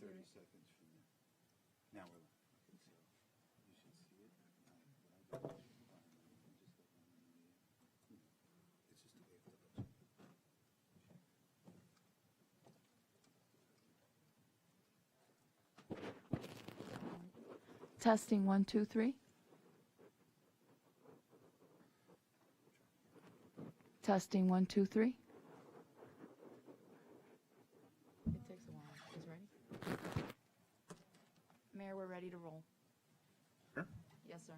30 seconds from now. Now we're live. Okay, so you should see it. It's just a way for the budget. Testing 1, 2, 3. Testing 1, 2, 3. It takes a while. Is ready? Mayor, we're ready to roll. Sure. Yes, sir.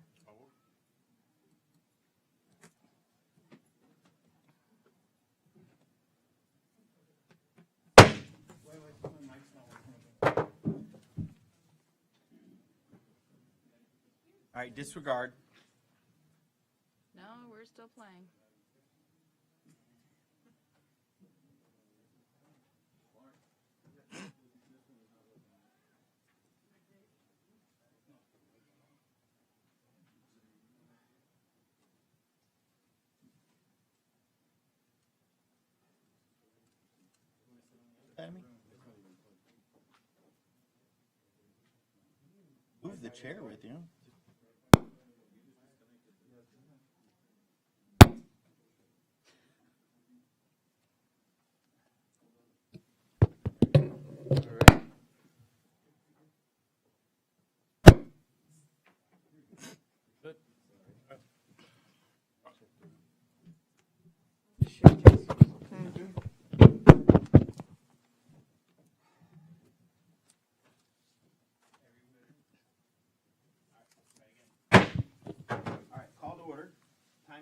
All right, disregard. No, we're still playing. Move the chair with you.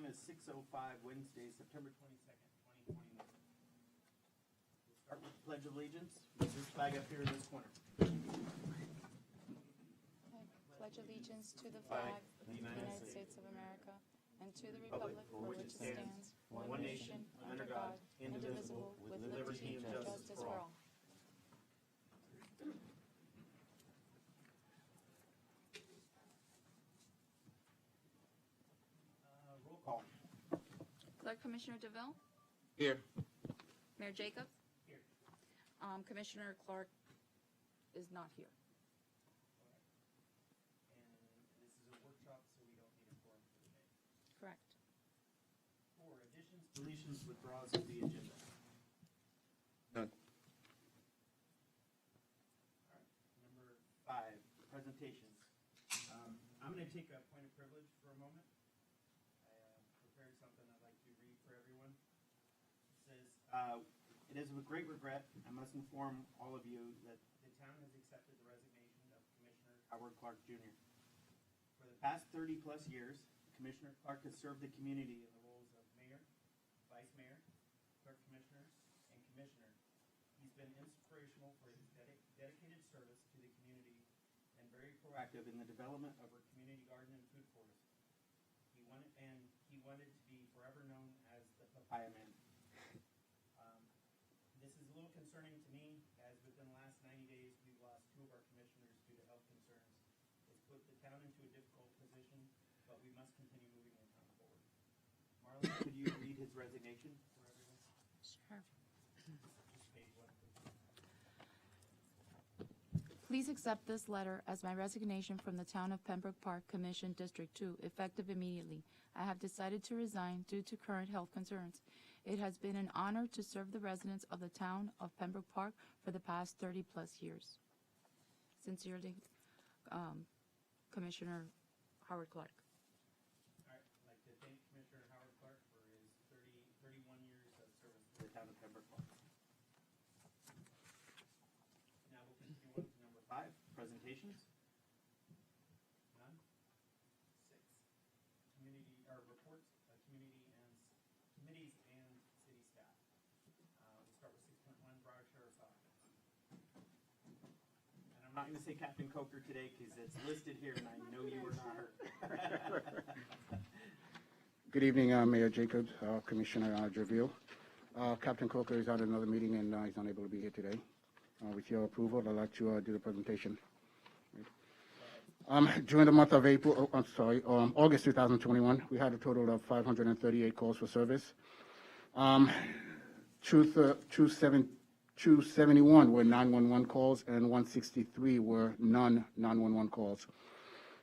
Is 6:05 Wednesday, September 22nd, 2021. We'll start with the Pledge of Allegiance. There's this flag up here in this corner. Pledge allegiance to the flag of the United States of America and to the republic for which it stands, one nation, under God, indivisible, with liberty and justice for all. Roll call. Clerk Commissioner DeVille? Here. Mayor Jacobs? Here. Commissioner Clark is not here. And this is a workshop, so we don't need a quorum for today. Correct. 4, additions, deletions, withdrawals of the agenda. None. All right. Number 5, presentations. I'm going to take a point of privilege for a moment. Prepared something I'd like to read for everyone. It says, it is with great regret I must inform all of you that the town has accepted the resignation of Commissioner Howard Clark Jr. For the past 30 plus years, Commissioner Clark has served the community in the roles of mayor, vice mayor, clerk commissioner, and commissioner. He's been inspirational for his dedicated service to the community and very proactive in the development of our community garden and food forest. He wanted to be forever known as the Papaya Man. This is a little concerning to me, as within the last 90 days, we've lost 2 of our commissioners due to health concerns. It's put the town into a difficult position, but we must continue moving the town forward. Marlon, could you read his resignation for everyone? Sure. Just page 1. Please accept this letter as my resignation from the Town of Pembroke Park Commission District 2, effective immediately. I have decided to resign due to current health concerns. It has been an honor to serve the residents of the Town of Pembroke Park for the past 30 plus years. Sincerely, Commissioner Howard Clark. All right, I'd like to thank Commissioner Howard Clark for his 31 years of service to the town of Pembroke Park. Now we'll continue on to number 5, presentations. None. 6, community reports, committees and city staff. We'll start with 6.1, Broward Sheriff's Office. And I'm not going to say Captain Coker today because it's listed here, and I know you were not hurt. Good evening, Mayor Jacobs, Commissioner DeVille. Captain Coker is at another meeting and he's unable to be here today. With your approval, I'd like to do the presentation. During the month of August 2021, we had a total of 538 calls for service. 217 271 were 911 calls, and 163 were non-911 calls.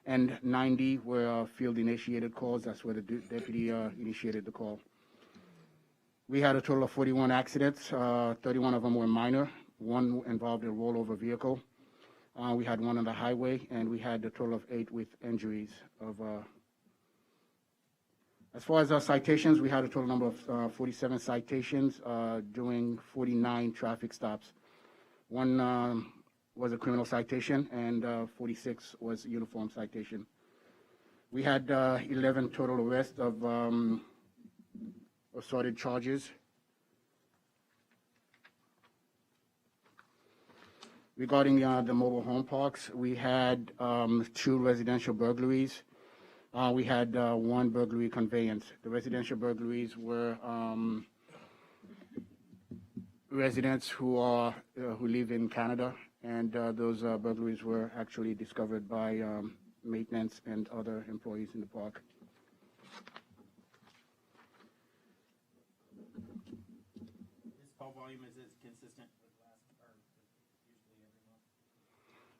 And 90 were field-initiated calls. That's where the deputy initiated the call. We had a total of 41 accidents. 31 of them were minor. One involved a rollover vehicle. We had one on the highway, and we had a total of 8 with injuries. As far as our citations, we had a total number of 47 citations doing 49 traffic stops. One was a criminal citation, and 46 was a uniform citation. We had 11 total arrests of assorted charges. Regarding the mobile home parks, we had 2 residential burglaries. We had 1 burglary conveyance. The residential burglaries were residents who live in Canada, and those burglaries were actually discovered by maintenance and other employees in the park. This call volume is consistent with last, or usually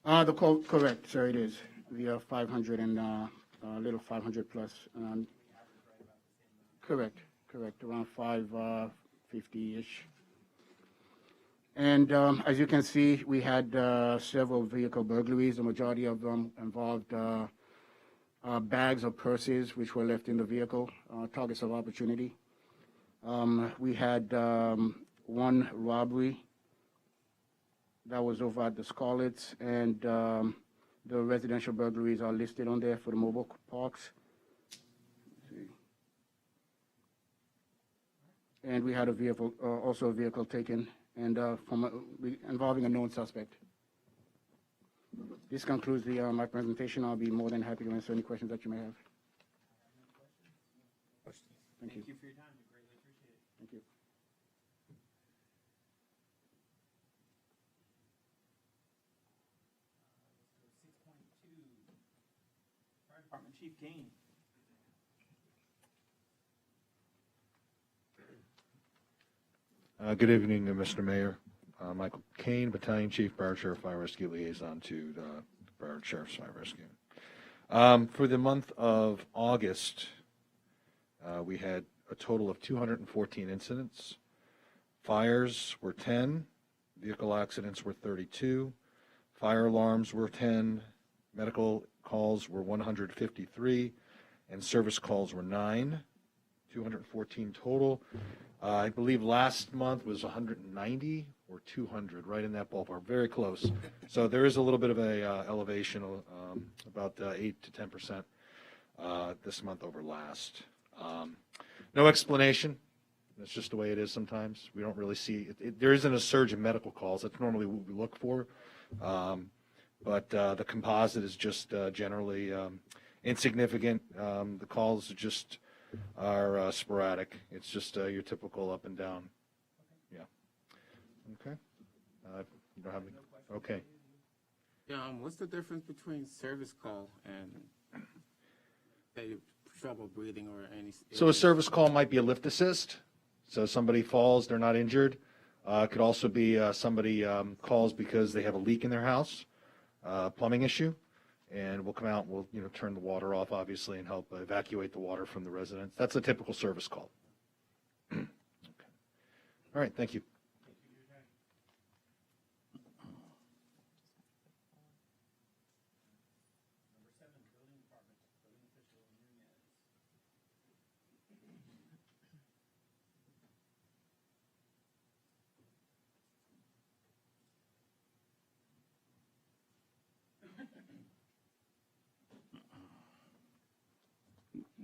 every month? The call, correct, sir, it is. We are 500 and a little 500 plus. Correct, around 550-ish. And as you can see, we had several vehicle burglaries. The majority of them involved bags or purses which were left in the vehicle, targets of opportunity. We had 1 robbery that was over at the Scarlets, and the residential burglaries are listed on there for the mobile parks. And we had a vehicle, also a vehicle taken, and involving a known suspect. This concludes my presentation. I'll be more than happy to answer any questions that you may have. Thank you. Thank you for your time. We greatly appreciate it. Thank you. Let's go 6.2. Fire Department Chief Kane. Good evening, Mr. Mayor. Michael Kane, Battalion Chief, Broward Sheriff Fire Rescue Liaison to the Broward Sheriff's Fire Rescue. For the month of August, we had a total of 214 incidents. Fires were 10, vehicle accidents were 32, fire alarms were 10, medical calls were 153, and service calls were 9, 214 total. I believe last month was 190 or 200, right in that ballpark, very close. So there is a little bit of a elevation, about 8 to 10% this month over last. No explanation. That's just the way it is sometimes. We don't really see it. There isn't a surge in medical calls. That's normally what we look for. But the composite is just generally insignificant. The calls just are sporadic. It's just your typical up and down. Yeah. Okay. You don't have any? Okay. Yeah, what's the difference between service call and say trouble breathing or any? So a service call might be a lift assist. So somebody falls, they're not injured. It could also be somebody calls because they have a leak in their house, plumbing issue, and we'll come out and we'll turn the water off, obviously, and help evacuate the water from the residents. That's a typical service call. Okay. All right, thank you. Number 7, Building Department, Building Official Nunez.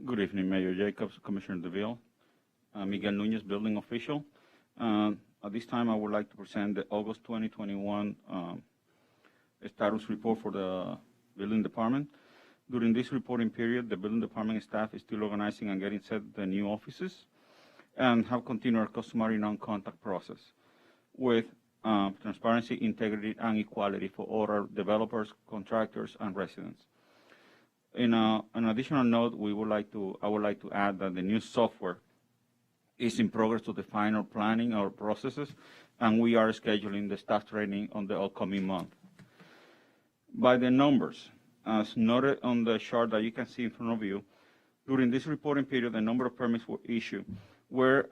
Good evening, Mayor Jacobs, Commissioner DeVille, Miguel Nunez, Building Official. At this time, I would like to present the August 2021 status report for the Building Department. During this reporting period, the Building Department staff is still organizing and getting set the new offices and have continued our customary non-contact process with transparency, integrity, and equality for all our developers, contractors, and residents. In an additional note, I would like to add that the new software is in progress to define our planning, our processes, and we are scheduling the staff training on the upcoming month. By the numbers, as noted on the chart that you can see in front of you, during this reporting period, the number of permits were issued, where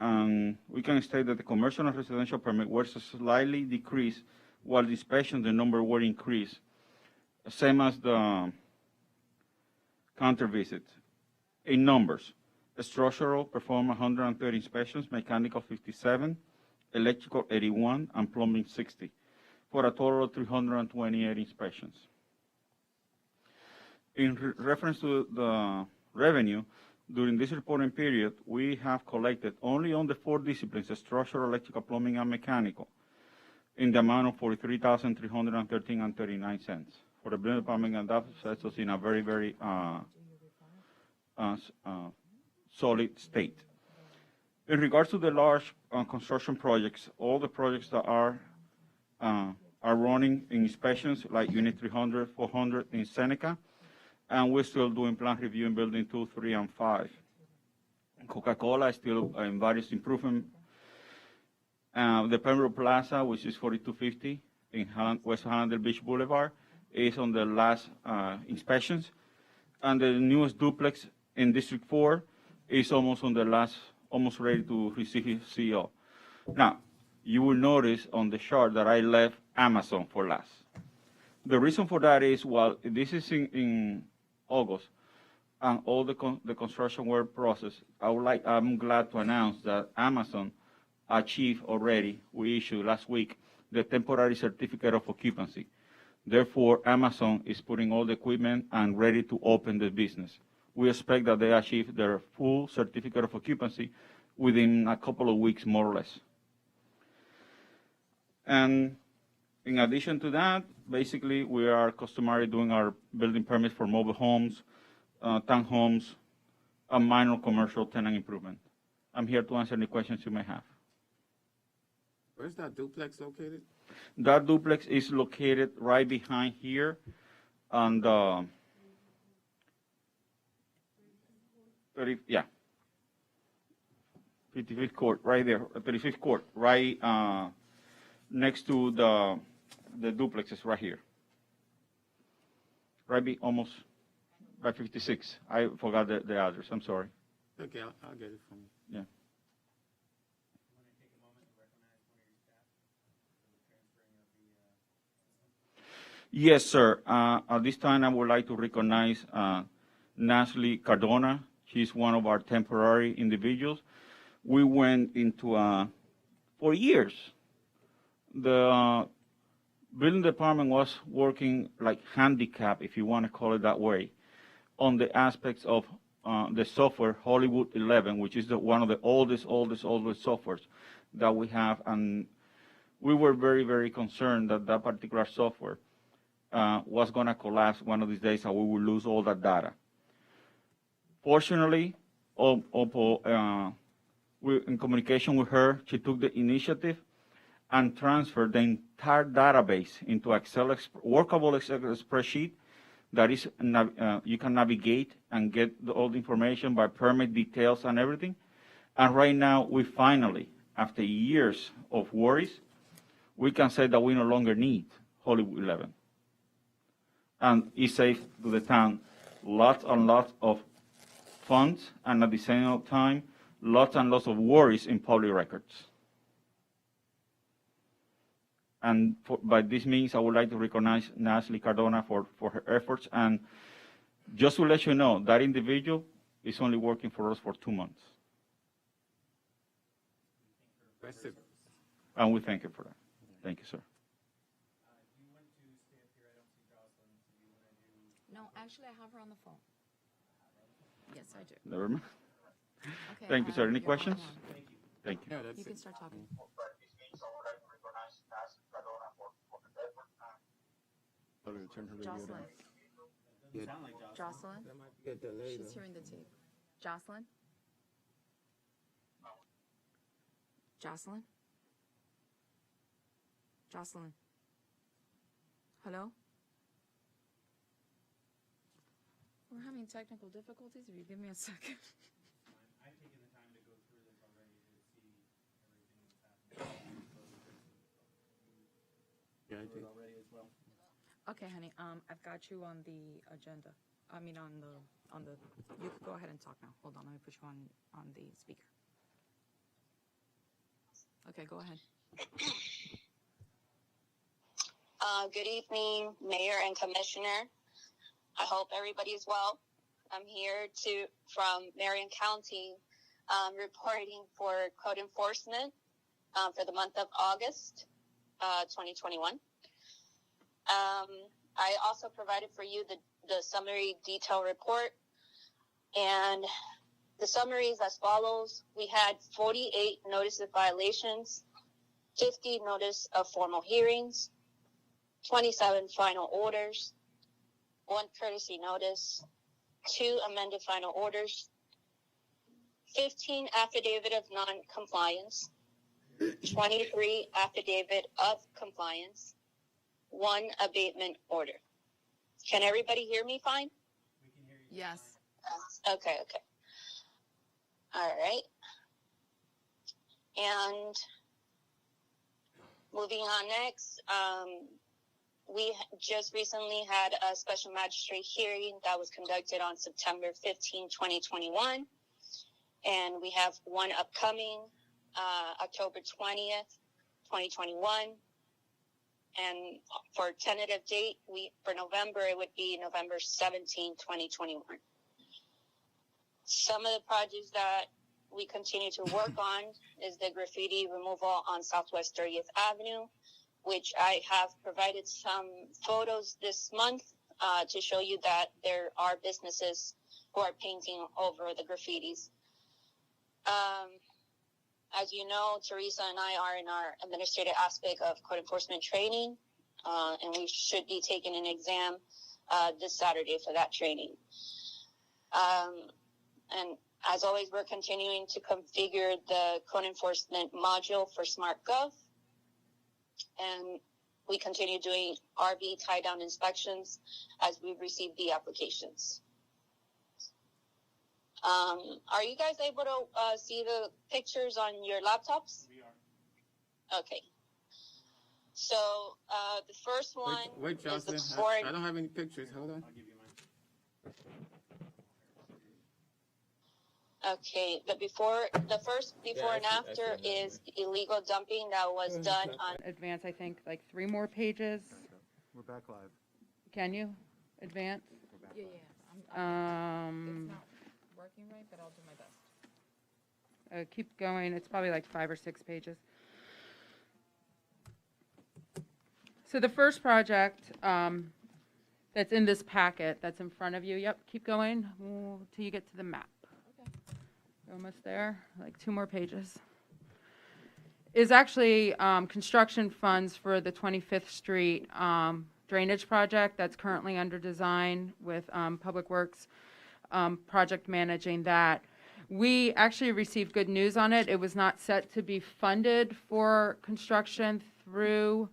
we can state that the commercial and residential permit were slightly decreased, while the inspections, the number were increased, same as the counter visits. In numbers, structural performed 130 inspections, mechanical 57, electrical 81, and plumbing 60, for a total of 328 inspections. In reference to the revenue, during this reporting period, we have collected only on the 4 disciplines, structural, electrical, plumbing, and mechanical, in the amount of $43,313.39 for the building department, and that sets us in a very, very solid state. In regards to the large construction projects, all the projects that are running in inspections, like Unit 300, 400 in Seneca, and we're still doing plan review in Building 2, 3, and 5. Coca-Cola is still in various improvement. The Pembroke Plaza, which is 4250 in West Hallandale Beach Boulevard, is on the last inspections. And the newest duplex in District 4 is almost on the last, almost ready to receive his CO. Now, you will notice on the chart that I left Amazon for last. The reason for that is, while this is in August, and all the construction work process, I'm glad to announce that Amazon achieved already, we issued last week, the temporary certificate of occupancy. Therefore, Amazon is putting all the equipment and ready to open the business. We expect that they achieve their full certificate of occupancy within a couple of weeks, more or less. And in addition to that, basically, we are customary doing our building permits for mobile homes, townhomes, and minor commercial tenant improvement. I'm here to answer any questions you may have. Where's that duplex located? That duplex is located right behind here on the 55th court, right there, 35th court, right next to the duplexes right here. Right almost by 56. I forgot the address, I'm sorry. Okay, I'll get it from you. Yeah. Yes, sir. At this time, I would like to recognize Nasli Cardona. She's one of our temporary individuals. We went into, for years, the building department was working like handicapped, if you want to call it that way, on the aspects of the software Hollywood 11, which is one of the oldest softwares that we have. And we were very, very concerned that that particular software was going to collapse one of these days and we would lose all that data. Fortunately, we're in communication with her. She took the initiative and transferred the entire database into workable Excel spreadsheet that is you can navigate and get all the information by permit details and everything. And right now, we finally, after years of worries, we can say that we no longer need Hollywood 11. And it saves to the town lots and lots of funds, and at the same time, lots and lots of worries in public records. And by this means, I would like to recognize Nasli Cardona for her efforts. And just to let you know, that individual is only working for us for 2 months. That's it. And we thank you for that. Thank you, sir. No, actually, I have her on the phone. Yes, I do. Never mind. Okay, Thank you, sir. Any you're on questions? one. Thank you. Yeah, that's You can it. start talking. Jocelyn. Yeah, Sound like Jocelyn. Jocelyn? that might be a delay She's though. hearing the tape. Jocelyn? Jocelyn? Jocelyn? Hello? We're having technical difficulties. If you give me a second. I've taken the time to go through this already to see everything that's happening. 2020. already as well. Okay, honey, I've got you on the agenda. I mean, on the, you can go ahead and talk now. Hold on, let me put you on the speaker. Okay, go ahead. Good evening, Mayor and Commissioner. I hope everybody is well. I'm here from Marion County, reporting for code enforcement for the month of August 2021. I also provided for you the summary detail report, and the summary is as follows. We had 48 notice of violations, 50 notice of formal hearings, 27 final orders, 1 courtesy notice, 2 amended final orders, 15 affidavit of non-compliance, 23 affidavit of compliance, 1 abatement order. Can everybody hear me fine? We can hear you. Yes. Okay. All right. And moving on next, we just recently had a special magistrate hearing that was conducted on September 15, 2021. And we have one upcoming, October 20th, 2021. And for tentative date, for November, it would be November 17, 2021. Some of the projects that we continue to work on is the graffiti removal on Southwest 30th Avenue, which I have provided some photos this month to show you that there are businesses who are painting over the graffitis. As you know, Teresa and I are in our administrative aspect of code enforcement training, and we should be taking an exam this Saturday for that training. And as always, we're continuing to configure the code enforcement module for SmartGov, and we continue doing RV tie-down inspections as we receive the applications. Are you guys able to see the pictures on your laptops? We are. Okay. So the first one Wait, is the Jocelyn, before. I don't have any pictures. Hold on. I'll give you mine. Okay, the first before and I see after it that is illegal dumping that was done on. Advance, I think, like 3 more pages. We're back live. Can you advance? Yeah. It's not working right, but I'll do my best. Keep going. It's probably like 5 or 6 pages. So the first project that's in this packet, that's in front of you. Yep, keep going till you get to the map. Okay. You're almost there, like 2 more pages. Is actually construction funds for the 25th Street drainage project that's currently under design with Public Works project managing that. We actually received good news on it. It was not set to be funded for construction through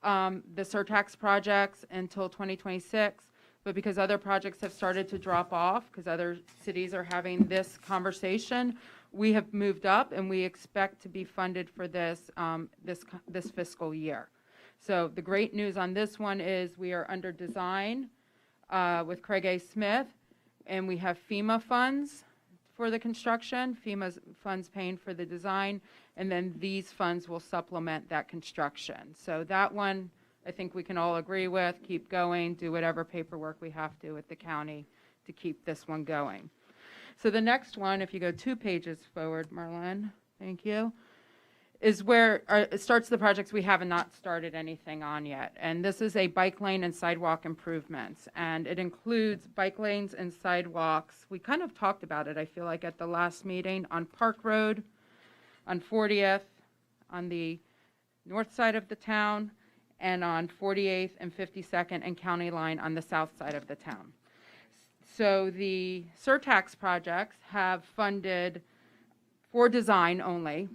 the surtax projects until 2026, but because other projects have started to drop off, because other cities are having this conversation, we have moved up and we expect to be funded for this this fiscal year. So the great news on this one is we are under design with Craig A. Smith, and we have FEMA funds for the construction, FEMA's funds paying for the design, and then these funds will supplement that construction. So that one, I think we can all agree with, keep going, do whatever paperwork we have to with the county to keep this one going. So the next one, if you go 2 pages forward, Marlene, thank you, is where it starts the projects we have not started anything on yet. And this is a bike lane and sidewalk improvements. And it includes bike lanes and sidewalks. We kind of talked about it, I feel like, at the last meeting on Park Road, on 40th, on the north side of the town, and on 48th and 52nd and County Line on the south side of the town. So the surtax projects have funded, for design only,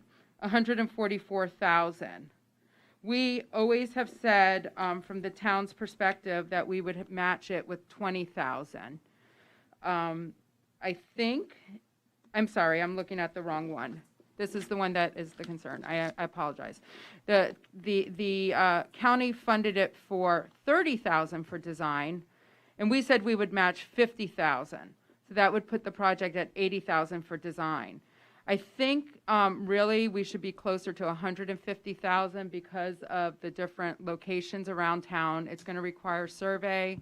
$144,000. We always have said, from the town's perspective, that we would match it with $20,000. I think, I'm sorry, I'm looking at the wrong one. This is the one that is the concern. I apologize. The county funded it for $30,000 for design, and we said we would match $50,000. So that would put the project at $80,000 for design. I think really we should be closer to $150,000 because of the different locations around town. It's going to require survey,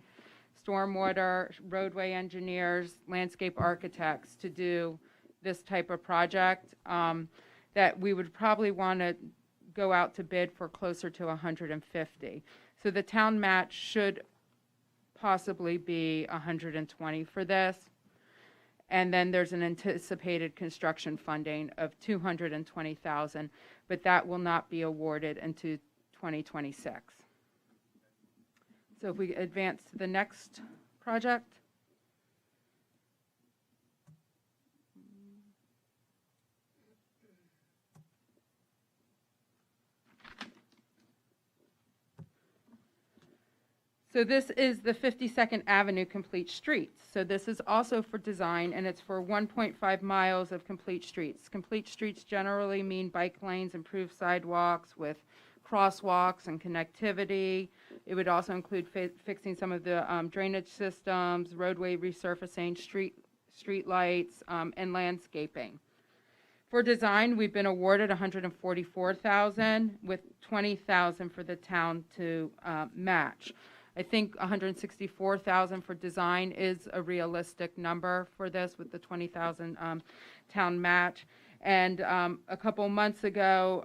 stormwater, roadway engineers, landscape architects to do this type of project, that we would probably want to go out to bid for closer to 150. So the town match should possibly be 120 for this. And then there's an anticipated construction funding of $220,000, but that will not be awarded into 2026. So if we advance to the next project. So this is the 52nd Avenue Complete Streets. So this is also for design, and it's for 1.5 miles of complete streets. Complete streets generally mean bike lanes, improved sidewalks with crosswalks and connectivity. It would also include fixing some of the drainage systems, roadway resurfacing, street lights, and landscaping. For design, we've been awarded $144,000 with $20,000 for the town to match. I think $164,000 for design is a realistic number for this with the $20,000 town match. And a couple months ago,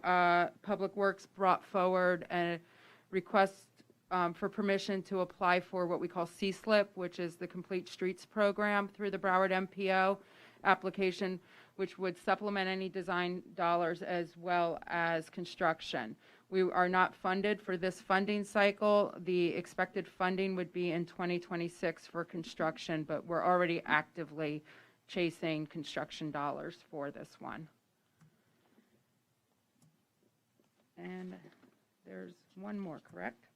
Public Works brought forward a request for permission to apply for what we call C-SLIP, which is the Complete Streets Program through the Broward MPO application, which would supplement any design dollars as well as construction. We are not funded for this funding cycle. The expected funding would be in 2026 for construction, but we're already actively chasing construction dollars for this one. And there's one more, correct?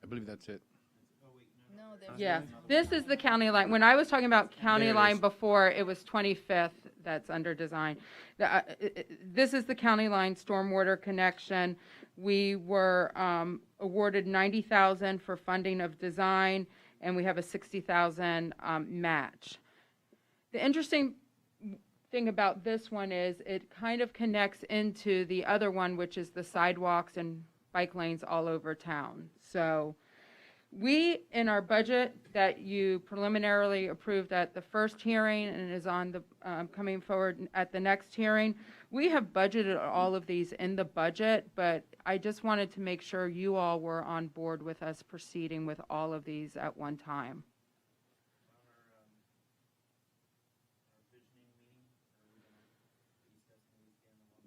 I believe that's it. No, there's. Yeah, this is the county line. When I was talking about county There it line is. before, it was 25th that's under design. This is the county line stormwater connection. We were awarded $90,000 for funding of design, and we have a $60,000 match. The interesting thing about this one is it kind of connects into the other one, which is the sidewalks and bike lanes all over town. So we, in our budget that you preliminarily approved at the first hearing and is on the coming forward at the next hearing, we have budgeted all of these in the budget, but I just wanted to make sure you all were on board with us proceeding with all of these at one time.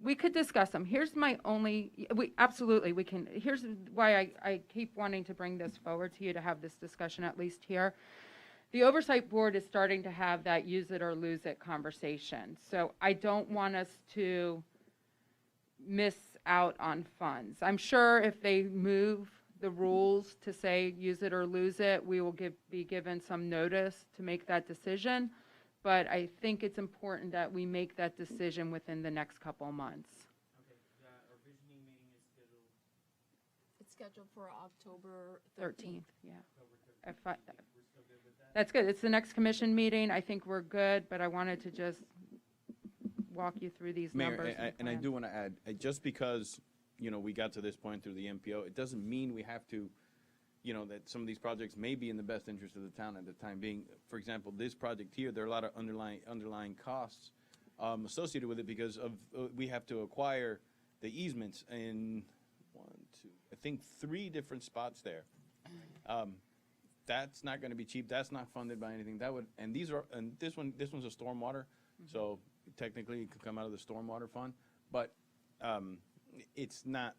We could discuss them. Here's my only, absolutely, we can, here's why I keep wanting to bring this forward to you to have this discussion at least here. The Oversight Board is starting to have that use it or lose it conversation. So I don't want us to miss out on funds. I'm sure if they move the rules to say use it or lose it, we will be given some notice to make that decision. But I think it's important that we make that decision within the next couple of months. Okay, our visioning meeting is scheduled It's scheduled for October 13th, yeah. October 13th. We're still good with that? That's good. It's the next commission meeting. I think we're good, but I wanted to just walk you through these numbers. Mayor, and I do want to add, just because, you know, we got to this point through the MPO, it doesn't mean we have to, you know, that some of these projects may be in the best interest of the town at the time being. For example, this project here, there are a lot of underlying costs associated with it because of we have to acquire the easements in 3 different spots there. That's not going to be cheap. That's not funded by anything. That would, and this one's a stormwater, so technically it could come out of the stormwater fund, but it's not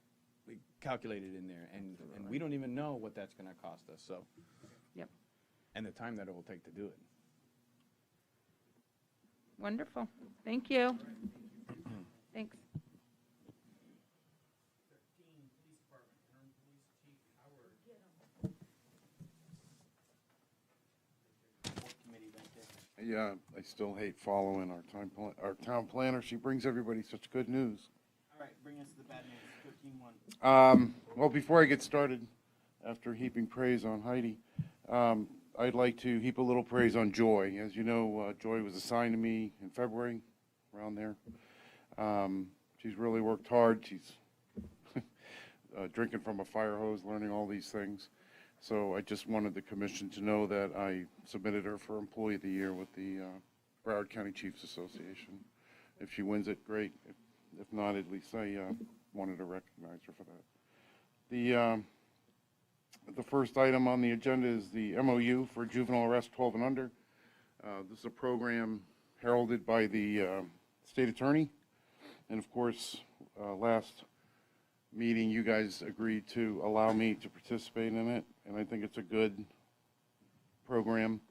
calculated in there, and we don't even know what that's going to cost us. So, Yep. And the time that it will take to do it. Wonderful. Thank you. Thanks. 13, Police Department, Interim Police Chief Howard. Committee back there. Yeah, I still hate following our town planner. She brings everybody such good news. All right, bring us the bad news, 13-1. Well, before I get started, after heaping praise on Heidi, I'd like to heap a little praise on Joy. As you know, Joy was assigned to me in February, around there. She's really worked hard. She's drinking from a fire hose, learning all these things. So I just wanted the commission to know that I submitted her for Employee of the Year with the Broward County Chiefs Association. If she wins it, great. If not, at least I wanted to recognize her for that. The first item on the agenda is the MOU for Juvenile Arrest 12 and under. This is a program heralded by the state attorney. And of course, last meeting, you guys agreed to allow me to participate in it, and I think it's a good program.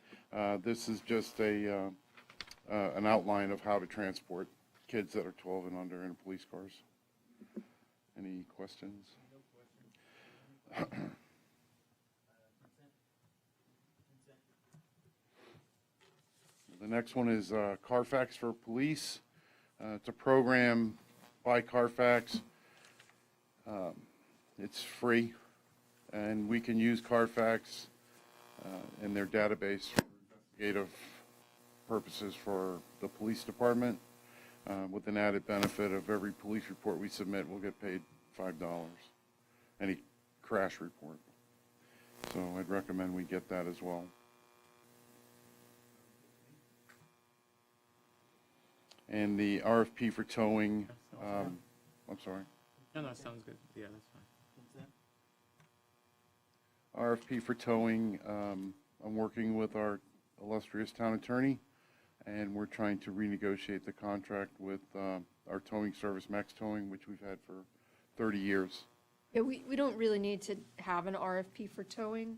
This is just an outline of how to transport kids that are 12 and under in police cars. Any questions? The next one is CARFAX for police. It's a program by CARFAX. It's free, and we can use CARFAX in their database for investigative purposes for the police department, with an added benefit of every police report we submit, we'll get paid $5, any crash report. So I'd recommend we get that as well. And the RFP for towing, I'm sorry. No, sounds good. Yeah, that's fine. RFP for towing, I'm working with our illustrious town attorney, and we're trying to renegotiate the contract with our towing service, Max Towing, which we've had for 30 years. Yeah, we don't really need to have an RFP for towing.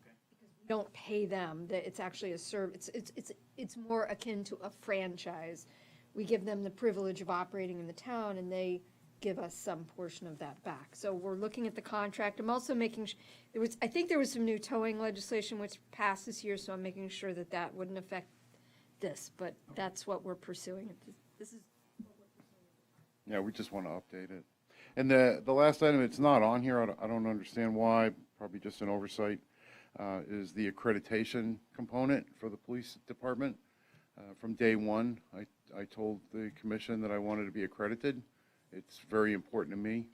Okay. Because we don't pay them. It's actually a service. It's more akin to a franchise. We give them the privilege of operating in the town, and they give us some portion of that back. So we're looking at the contract. I'm also making, I think there was some new towing legislation which passed this year, so I'm making sure that that wouldn't affect this, but that's what we're pursuing. This is what we're pursuing. Yeah, we just want to update it. And the last item, it's not on here, I don't understand why, probably just an oversight, is the accreditation component for the police department. From day one, I told the commission that I wanted to be accredited. It's very important to me.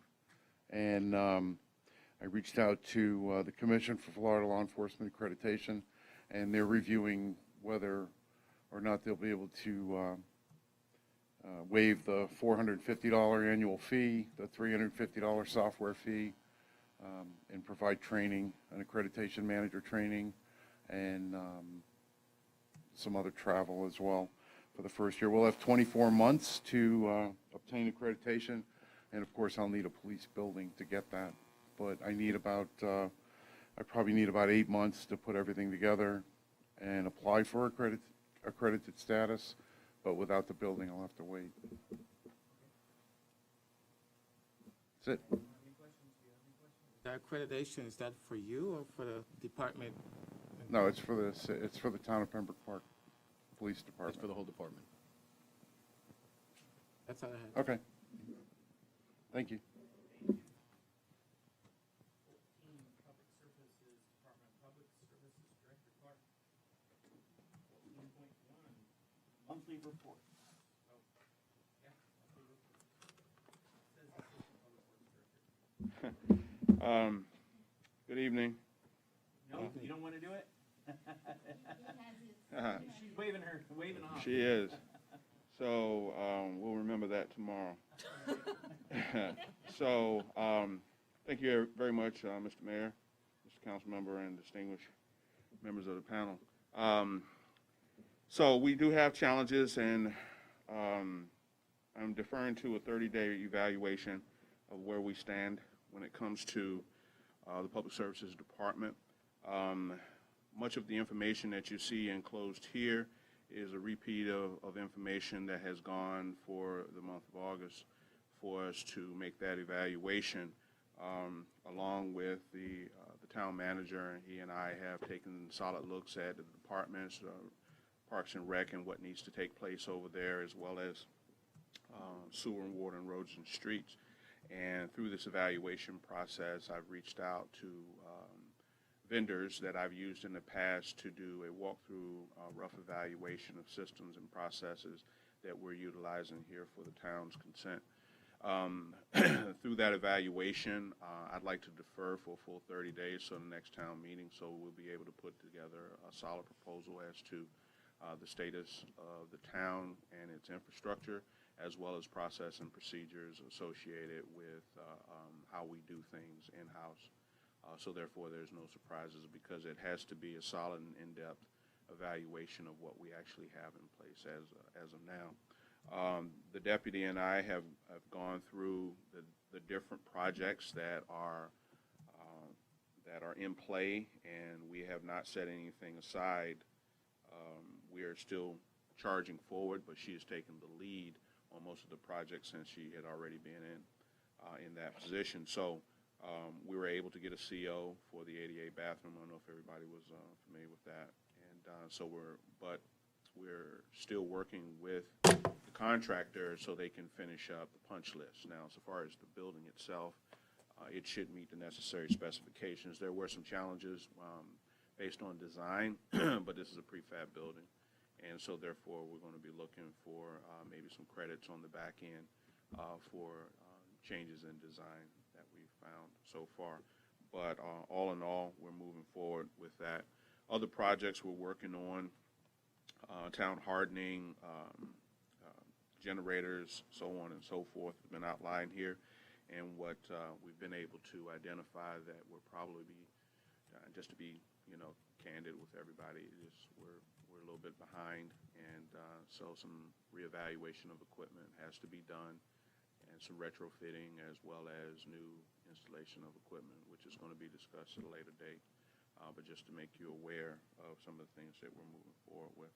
And I reached out to the Commission for Florida Law Enforcement Accreditation, and they're reviewing whether or not they'll be able to waive the $450 annual fee, the $350 software fee, and provide training, an accreditation manager training, and some other travel as well for the first year. We'll have 24 months to obtain accreditation, and of course I'll need a police building to get that. But I need about, I probably need about 8 months to put everything together and apply for accredited status, but without the building I'll have to wait. That's it. The accreditation, is that for you or for the department? No, it's for the town of Pembroke Park Police Department. That's for the whole department. That's all I have. Okay. Thank you. Public Services Department, Public Services Director Clark. 14.1, monthly report. Oh, yeah, monthly report. Says Assistant Public Works Director. Good evening. No, you don't want to do it? She's waving off. She is. So we'll remember that tomorrow. So thank you very much, Mr. Mayor, Mr. Council Member, and distinguished members of the panel. So we do have challenges, and I'm deferring to a 30-day evaluation of where we stand when it comes to the Public Services Department. Much of the information that you see enclosed here is a repeat of information that has gone for the month of August for us to make that evaluation, along with the town manager. He and I have taken solid looks at the departments, Parks and Rec and what needs to take place over there, as well as sewer and water and roads and streets. And through this evaluation process, I've reached out to vendors that I've used in the past to do a walkthrough, rough evaluation of systems and processes that we're utilizing here for the town's consent. Through that evaluation, I'd like to defer for a full 30 days so the next town meeting, so we'll be able to put together a solid proposal as to the status of the town and its infrastructure, as well as process and procedures associated with how we do things in-house. So therefore, there's no surprises, because it has to be a solid and in-depth evaluation of what we actually have in place as of now. The deputy and I have gone through the different projects that are in play, and we have not set anything aside. We are still charging forward, but she has taken the lead on most of the projects since she had already been in that position. So we were able to get a CO for the ADA bathroom. I don't know if everybody was familiar with that. And so we're still working with the contractor so they can finish up the punch list. Now, so far as the building itself, it should meet the necessary specifications. There were some challenges based on design, but this is a prefab building. And so therefore, we're going to be looking for maybe some credits on the back end for changes in design that we've found so far. But all in all, we're moving forward with that. Other projects we're working on, town hardening, generators, so on and so forth, have been outlined here. And what we've been able to identify that we're probably just to be, candid with everybody, is we're a little bit behind, and so some reevaluation of equipment has to be done, and some retrofitting as well as new installation of equipment, which is going to be discussed at a later date. But just to make you aware of some of the things that we're moving forward with.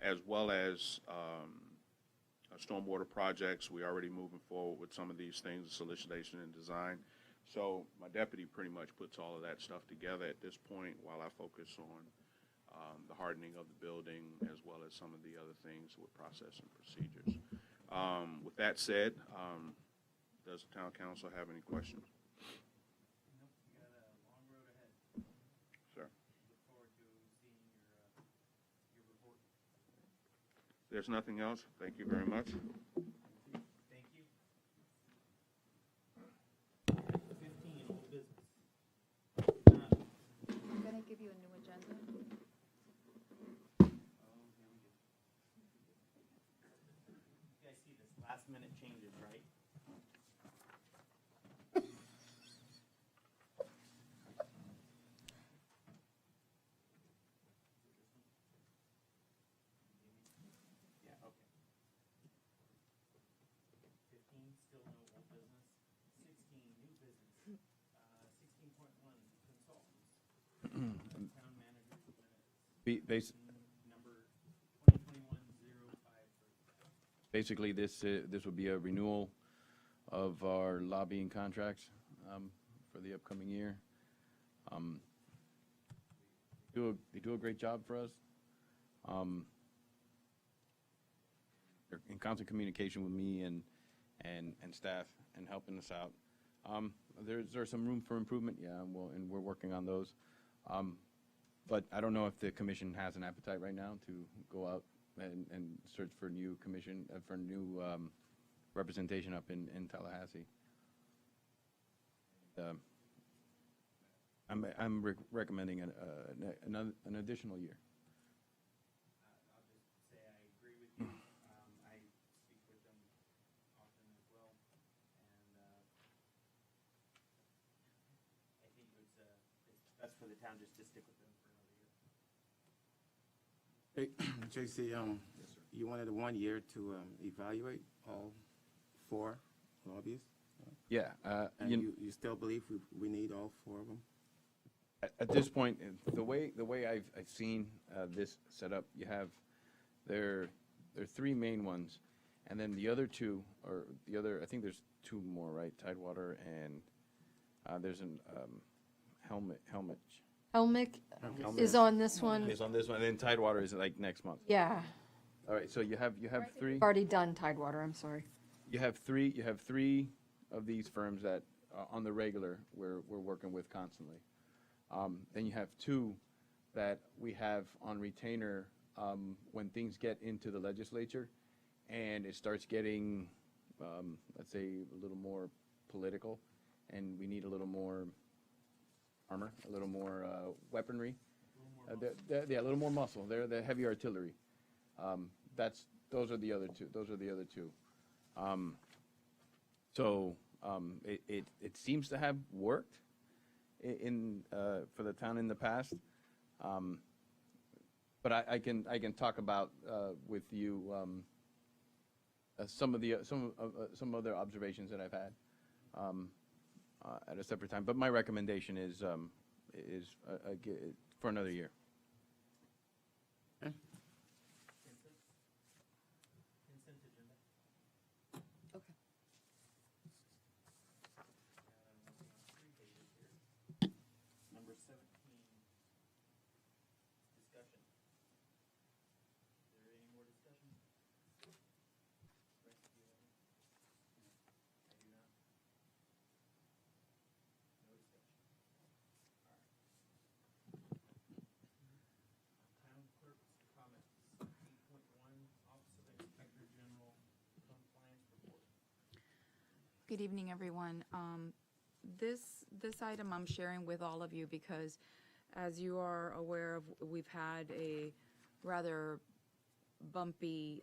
As well as stormwater projects, we're already moving forward with some of these things, solicitation and design. So my deputy pretty much puts all of that stuff together at this point, while I focus on the hardening of the building, as well as some of the other things with process and procedures. With that said, does the town council have any questions? Nope, you got a long road ahead. Sir. Look forward to seeing your report. If there's nothing else, thank you very much. Thank you. 15, old business. I'm going to give you a new agenda. Oh, here we go. You guys see this last minute changes, right? Yeah, okay. 15, still no old business. 16, new business. 16.1, consultants. Town manager's minutes. Number 2021-053. Basically, this would be a renewal of our lobbying contracts for the upcoming year. They do a great job for us. They're in constant communication with me and staff and helping us out. There's some room for improvement, yeah, and we're working on those. But I don't know if the commission has an appetite right now to go out and search for new representation up in Tallahassee. I'm recommending an additional year. I'll just say I agree with you. I speak with them often as well, and I think it's best for the town just to stick with them for another year. Hey, JC, you wanted 1 year to evaluate all 4 lobbyists? Yeah. And you still believe we need all 4 of them? At this point, the way I've seen this set up, you have there are 3 main ones, and then the other 2, or the other, I think there's 2 more, right? Tidewater and there's an helmet. Elmick Elmick is on this one. Is on this one, and then Tidewater is like next month. Yeah, All right, so you have three. we've already done Tidewater, I'm sorry. You have three of these firms that on the regular we're working with constantly. Then you have two that we have on retainer when things get into the legislature and it starts getting, let's say, a little more political, and we need a little more armor, a little more weaponry. Yeah, a little more muscle. They're the heavy artillery. Those are the other two. It seems to have worked in for the town in the past. But I can talk about with you some other observations that I've had at a separate time. But my recommendation is for another year. Consent agenda. Okay. Three pages here. Number 17, discussion. Is there any more discussion? Rex, do you have any? No. I do not. No discussion. All right. Town clerk's comments. 8.1, Office of Inspector General Compliance Report. Good evening, everyone. This item I'm sharing with all of you because, as you are aware of, we've had a rather bumpy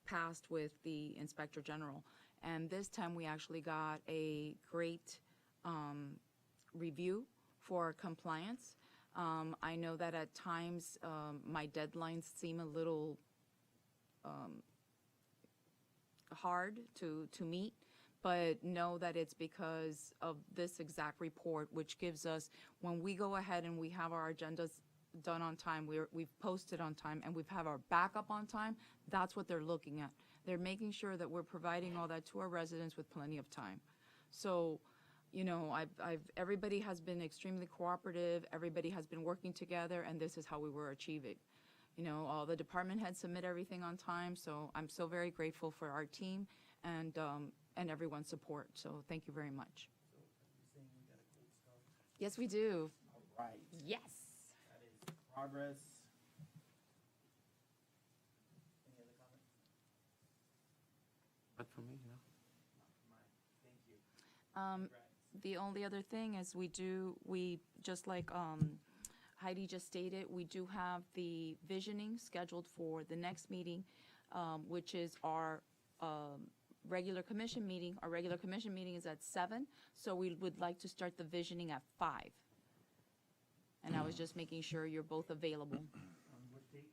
past with the Inspector General, and this time we actually got a great review for compliance. I know that at times my deadlines seem a little hard to meet, but know that it's because of this exact report, which gives us, when we go ahead and we have our agendas done on time, we've posted on time, and we've have our backup on time, that's what they're looking at. They're making sure that we're providing all that to our residents with plenty of time. So, you know, everybody has been extremely cooperative, everybody has been working together, and this is how we were achieving. You know, all the department heads submit everything on time, so I'm so very grateful for our team and everyone's support. So thank you very much. So, are you saying we got a cold start? Yes, we do. All right. Yes. That is progress. Any other comments? But for me, no. Not for mine. Thank you. Congrats. The only other thing is we just like Heidi just stated, we do have the visioning scheduled for the next meeting, which is our regular commission meeting. Our regular commission meeting is at 7, so we would like to start the visioning at 5. And I was just making sure you're both available. On what date?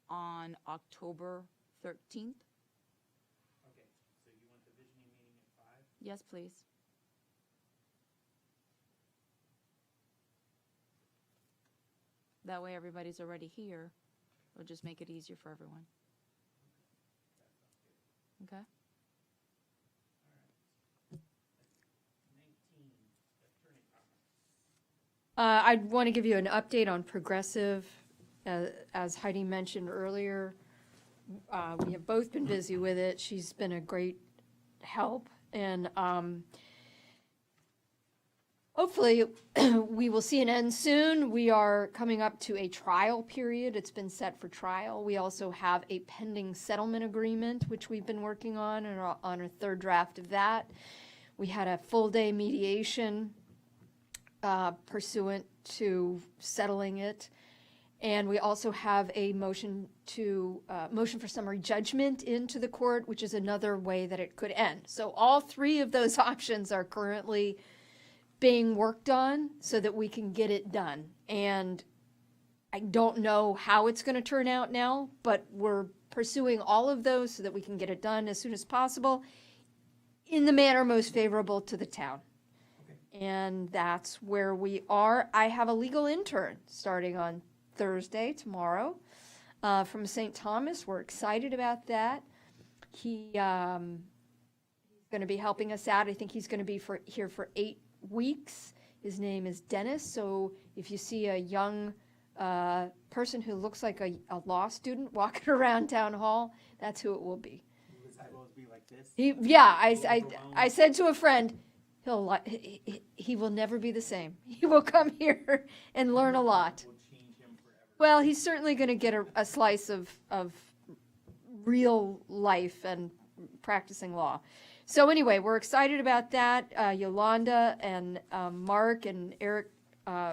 On October 13th? Okay, so you want the visioning meeting at 5? Yes, please. That way everybody's already here. It'll just make it easier for everyone. That sounds good. Okay? All right. 19, attorney comments. I want to give you an update on Progressive. As Heidi mentioned earlier, we have both been busy with it. She's been a great help, and hopefully we will see an end soon. We are coming up to a trial period. It's been set for trial. We also have a pending settlement agreement, which we've been working on, and are on a third draft of that. We had a full-day mediation pursuant to settling it. And we also have a motion for summary judgment into the court, which is another way that it could end. So all three of those options are currently being worked on so that we can get it done. And I don't know how it's going to turn out now, but we're pursuing all of those so that we can get it done as soon as possible in the manner most favorable to the town. And that's where we are. I have a legal intern starting on Thursday, tomorrow, from St. Thomas. We're excited about that. He's going to be helping us out. I think he's going to be here for 8 weeks. His name is Dennis, so if you see a young person who looks like a law student walking around town hall, that's who it will be. Will his eyeballs be like this? I said to a friend, he will never be the same. He will come here and learn a lot. Will change him forever. Well, he's certainly going to get a slice of real life and practicing law. So anyway, we're excited about that. Yolanda and Mark and Eric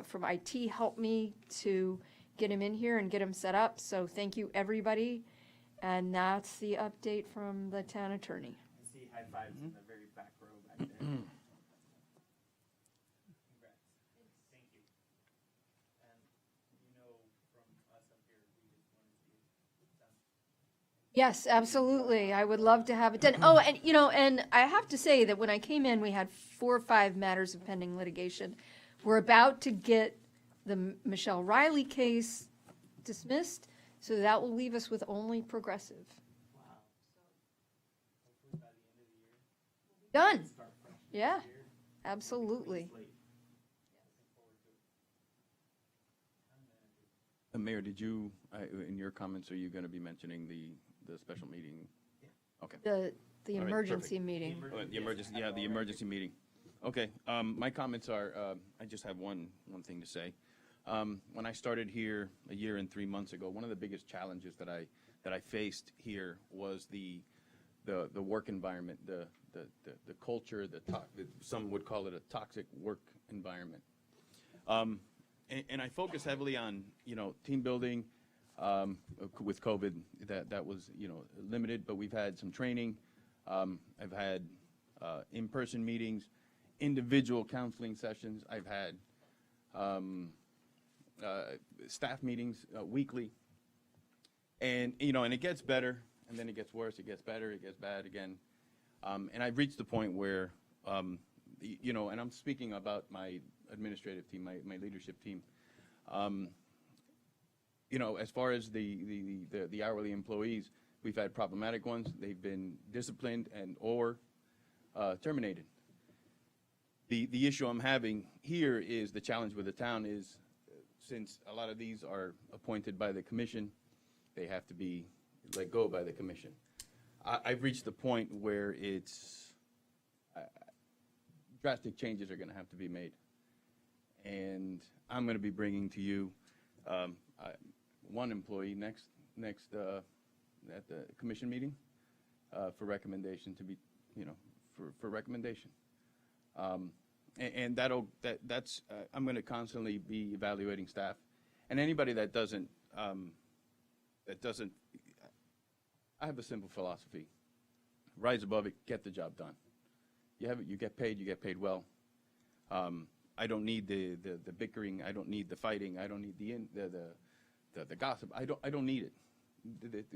from IT helped me to get him in here and get him set up. So thank you, everybody. And that's the update from the town attorney. I see high fives in the very back row back there. Congrats. Thank you. And you know from us up here, we just want to see it done. Yes, absolutely. I would love to have it done. Oh, and and I have to say that when I came in, we had 4 or 5 matters of pending litigation. We're about to get the Michelle Riley case dismissed, so that will leave us with only progressive. Wow. Hopefully by the end of the year, Done. start fresh. Yeah, absolutely. Slate. Looking forward to it. Mayor, did you, in your comments, are you going to be mentioning the special meeting? Yeah. Okay. The All right, emergency perfect. meeting. The emergency, yeah, the emergency meeting. Okay, my comments are, I just have one thing to say. When I started here a year and 3 months ago, one of the biggest challenges that I faced here was the work environment, the culture, some would call it a toxic work environment. And I focus heavily on, team building. With COVID, that was, limited, but we've had some training. I've had in-person meetings, individual counseling sessions. I've had staff meetings weekly. And, and it gets better, and then it gets worse, it gets better, it gets bad again. And I've reached the point where, and I'm speaking about my administrative team, my leadership team. As far as the hourly employees, we've had problematic ones. They've been disciplined or terminated. The issue I'm having here is the challenge with the town is, since a lot of these are appointed by the commission, they have to be let go by the commission. I've reached the point where it's drastic changes are going to have to be made, and I'm going to be bringing to you one employee next at the commission meeting for recommendation to be, for recommendation. And that's I'm going to constantly be evaluating staff, and anybody that doesn't. I have a simple philosophy: rise above it, get the job done. You get paid well. I don't need the bickering. I don't need the fighting. I don't need the gossip. I don't need it.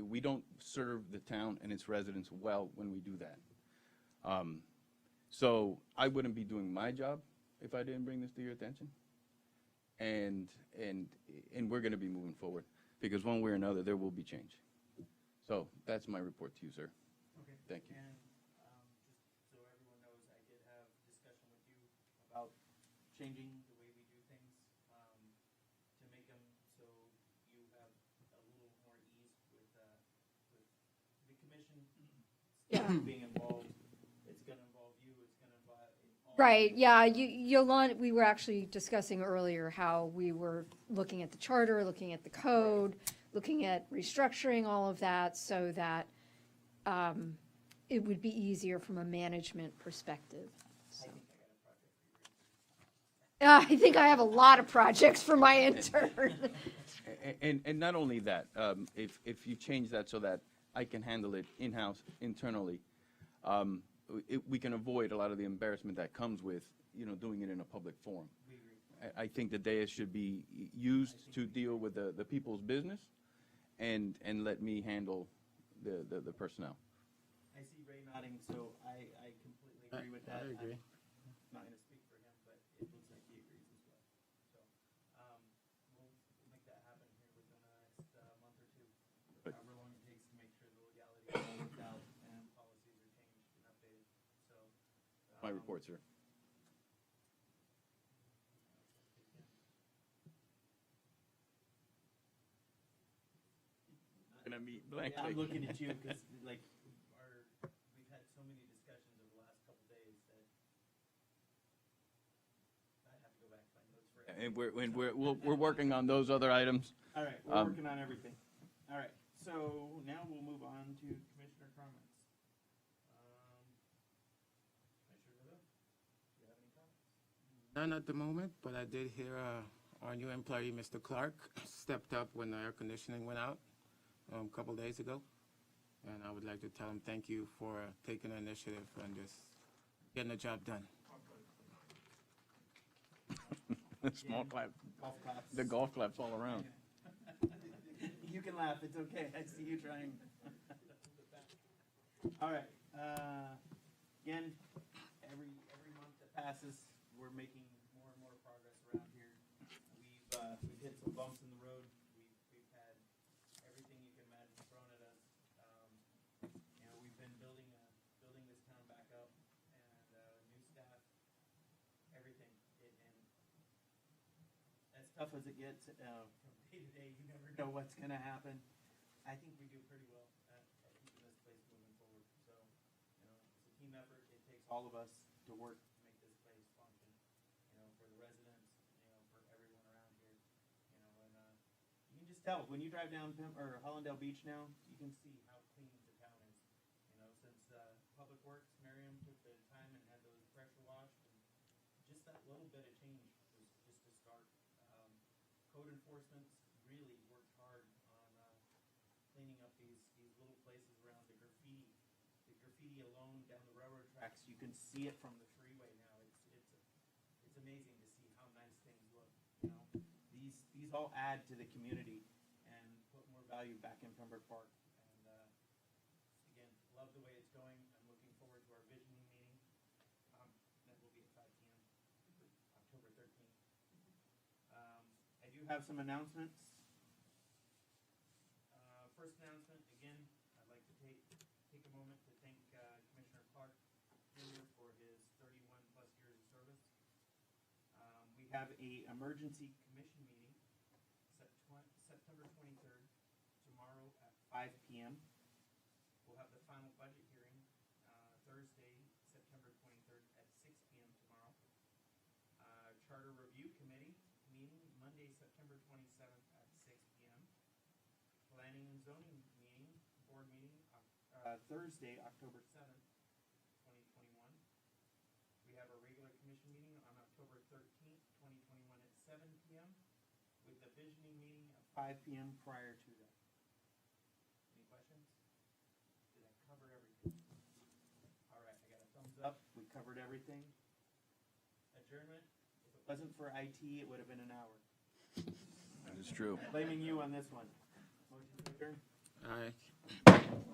We don't serve the town and its residents well when we do that. So I wouldn't be doing my job if I didn't bring this to your attention. And we're going to be moving forward, because one way or another there will be change. So that's my report to you, sir. Okay. Thank you. And just so everyone knows, I did have discussion with you about changing the way we do things to make them so you have a little more ease with the commission being involved. It's going to involve you. It's going to involve all. Right, yeah, Yolanda, we were actually discussing earlier how we were looking at the charter, looking at the code, looking at restructuring all of that so that it would be easier from a management perspective. So. I think I have a lot of projects for my intern. And not only that, if you change that so that I can handle it in-house, internally, we can avoid a lot of the embarrassment that comes with, doing it in a public forum. I think the dais should be used to deal with the people's business, and let me handle the personnel. I see Ray nodding, so I completely agree with that. I agree. I'm not going to speak for him, but it looks like he agrees as well. So we'll make that happen here within the next month or two, however long it takes to make sure the legality is all worked out and policies are changed and updated. So My report, sir. blankly. I'm looking at you because, like, we've had so many discussions over the last couple days that I have to go back and find notes for it. And we're working on those other items. All right, we're working on everything. All right, so now we'll move on to commissioner comments. Commissioner Leville, do you have any comments? None at the moment, but I did hear our new employee, Mr. Clark, stepped up when the air conditioning went out a couple days ago. And I would like to tell him thank you for taking the initiative and just getting the job done. Small clap. Golf claps. The golf claps all around. You can laugh, it's okay, I see you trying. All right, again, every month that passes, we're making more and more progress around here. We've hit some bumps in the road. We've had everything you can imagine thrown at us. You know, we've been building this town back up, and new staff, everything. And as tough as it gets, from day to day, you never know what's going to happen. I think we do pretty well at keeping this place moving forward. So, you know, it's a team effort. It takes all of us to work to make this place function, you know, for the residents, you know, for everyone around here, you know, and you can just tell when you drive down Hollandale Beach now, you can see how clean the town is. You know, since Public Works, Miriam took the time and had those pressure washed, and just that little bit of change was just a start. Code enforcement really worked hard on cleaning up these little places around the graffiti. The graffiti alone down the railroad tracks, you can see it from the freeway now. It's amazing to see how nice things look. You know, these all add to the community and put more value back in Pembroke Park. And again, love the way it's going. I'm looking forward to our visioning meeting. That will be at 5 p.m. October 13th. I do have some announcements. First announcement, again, I'd like to take a moment to thank Commissioner Clark Jr. for his 31 plus years of service. We have a emergency commission meeting September 23rd, tomorrow at 5 p.m. We'll have the final budget hearing Thursday, September 23rd at 6 p.m. tomorrow. Charter Review Committee meeting Monday, September 27th at 6 p.m. Planning and Zoning meeting, board meeting, Thursday, October 7th, 2021. We have a regular commission meeting on October 13th, 2021 at 7 p.m. with the visioning meeting at 5 p.m. prior to that. Any questions? Did I cover everything? All right, I got a thumbs up. We covered everything. Adjournment. If it wasn't for IT, it would have been an hour. That is true. Blaming you on this one. Motion to adjourn. All right.